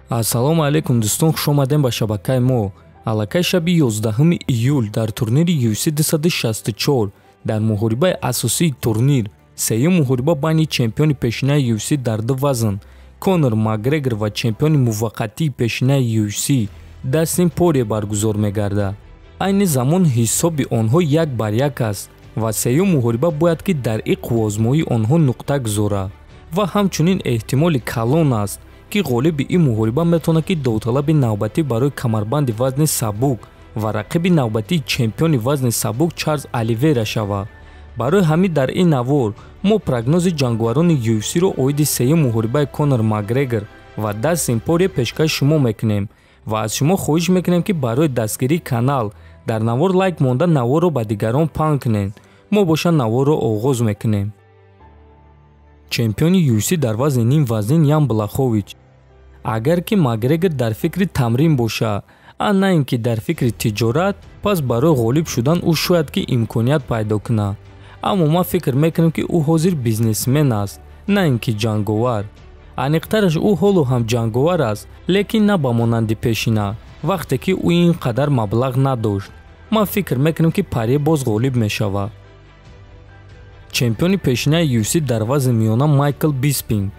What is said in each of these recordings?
Ассалому алейкум дӯстон, хуш омадем ба шабакаи мо. Аллакай шаби 11 июл дар турнири UFC 264 дар муҳорибаи асосии турнир, сеюм муҳориба байни чемпиони пешинаи UFC дар ду вазн Конор Макгрегор ва чемпиони муваққатии пешинаи UFC Дастин Порье баргузор мегардад. Айни замон ҳисоби онҳо 1-1 аст ва сеюм муҳориба бояд ки дар иқвозмои онҳо нуқта гузора ва ҳамчунин эҳтимоли калон аст ки ғолиби ин муҳориба метавонад ки довталаби навбатӣ барои камарбанди вазни сабук ва рақиби навбатии чемпиони вазни сабук Чарлз Оливейра шавад. Барои ҳамин дар ин навор мо прогнози ҷанговарони UFC-ро оиди сеюм муҳорибаи Конор Макгрегор ва Дастин Порье пешкаши шумо мекунем ва аз шумо хоҳиш мекунем ки барои дастгирии канал дар навор лайк монда наворро ба дигарон паҳн кунед. Мо боша наворро оғоз мекунем. Чемпиони UFC дар вазни ним вазнин Ян Блахович. Агар ки Макгрегор дар фикри тамрин боша, а на ин ки дар фикри тиҷорат, пас барои ғолиб шудан ӯ шояд ки имконият пайдо кунад. Аммо ман фикр мекунам ки ӯ ҳозир бизнесмен аст, на ин ки ҷанговар. Аниқтараш ӯ ҳоло ҳам ҷанговар аст, лекин на ба монанди пешина, вақте ки ӯ ин қадар маблағ надошт. Ман фикр мекунам ки Порье боз ғолиб мешавад. Чемпиони пешинаи UFC дар вазни миёна Майкл Биспинг.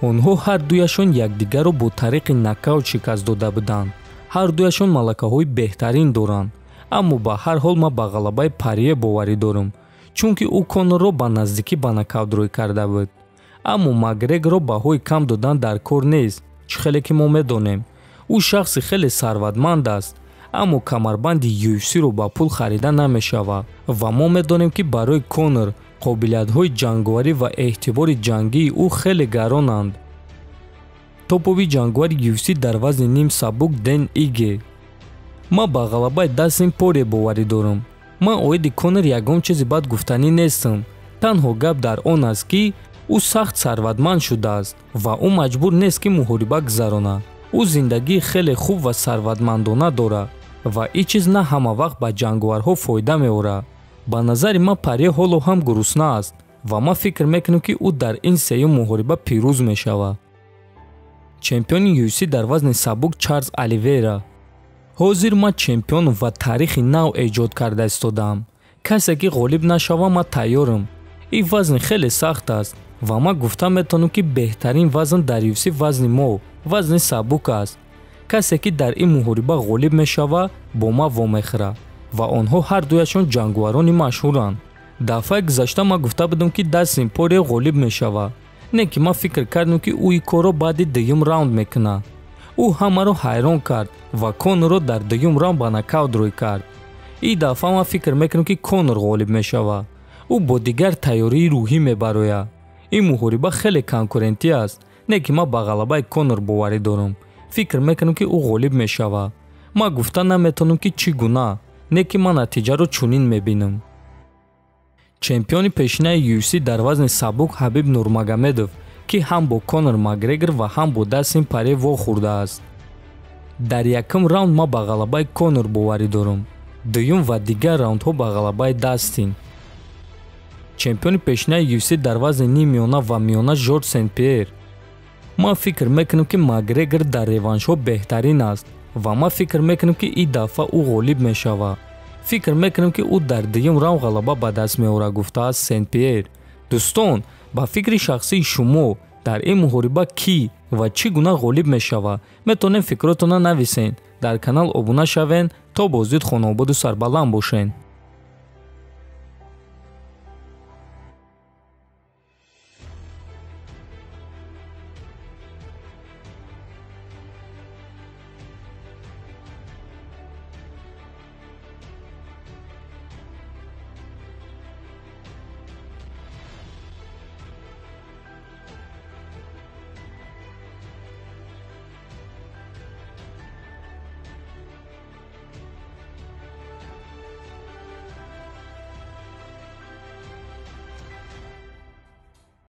онҳо ҳардуяшон якдигарро бо тариқи нокаут шикаст дода буданд. ҳардуяшон малакаҳои беҳтарин доранд, аммо ба ҳар ҳол ман ба ғалабаи Порье боварӣ дорам, чунки ӯ Конорро ба наздикӣ ба нокаут рӯй карда буд. Аммо Макгрегорро баҳои кам додан дар кор нест. чӣ хеле ки мо медонем, ӯ шахси хеле сарватманд аст, аммо камарбанди UFC-ро ба пул харида намешавад ва мо медонем ки барои Конор қобилиятҳои ҷанговарӣ ва эътибори ҷангии ӯ хеле гаронанд. Топови ҷанговари UFC дар вазни ним сабук Дэн Иге. Ман ба ғалабаи Дастин Порье боварӣ дорам. Ман оиди Конор ягон чизи бад гуфтанӣ нестам. Танҳо гап дар он аст ки ӯ сахт сарватманд шудааст ва ӯ маҷбур нест ки муҳориба гузаронад. ӯ зиндагии хеле хуб ва сарватмандона дорад ва ин чиз на ҳама вақт ба ҷанговарҳо фоида меорад. ба назари ман Порье ҳоло ҳам гурусна аст ва ман фикр мекунам ки ӯ дар ин сеюм муҳориба пирӯз мешавад. Чемпиони UFC дар вазни сабук Чарлз Оливейра. ҳозир ман чемпион ва таърихи нав эҷод карда истодаам. касе ки ғолиб нашава ман тайёрам. ин вазни хеле сахт аст ва ман гуфта метавонам ки беҳтарин вазн дар UFC вазни мо вазни сабук аст. касе ки дар ин муҳориба ғолиб мешава бо ман вомехӯрад ва онҳо ҳардуяшон ҷанговарони машҳуранд. дафъаи гузашта ман гуфта будам ки Дастин Порье ғолиб мешавад. Не ки ман фикр кардам ки ӯ ин корро баъди дуюм раунд мекунад. ӯ ҳамаро ҳайрон кард ва Конорро дар дуюм раунд ба нокаут рӯй кард. ин дафъа ман фикр мекунам ки Конор ғолиб мешавад. ӯ бо дигар тайёрии рӯҳӣ мебарояд. ин муҳориба хеле конкурентӣ аст. Не ки ман ба ғалабаи Конор боварӣ дорам. фикр мекунам ки ӯ ғолиб мешавад. ман гуфта наметавонам ки чӣ гуна, не ки ман натиҷаро чунин мебинам. чемпиони пешинаи UFC дар вазни сабук Ҳабиб Нурмагомедов, ки ҳам бо Конор Макгрегор ва ҳам бо Дастин Порье вохӯрдааст. дар якум раунд ман ба ғалабаи Конор боварӣ дорам. дуюм ва дигар раундҳо ба ғалабаи Дастин. чемпиони пешинаи UFC дар вазни ним миёна ва миёна Жорҷ Сен-Пиер. ман фикр мекунам ки Макгрегор дар реваншҳо беҳтарин аст ва ман фикр мекунам ки ин дафъа ӯ ғолиб мешавад. фикр мекунам ки ӯ дар дуюм раунд ғалаба ба даст меорад, гуфтааст Сен-Пиер. дӯстон, ба фикри шахсии шумо дар ин муҳориба кӣ ва чӣ гуна ғолиб мешавад, метавонед фикротонро нависен. дар канал обуна шавен. то боздид хонободу сарбаланд бошен.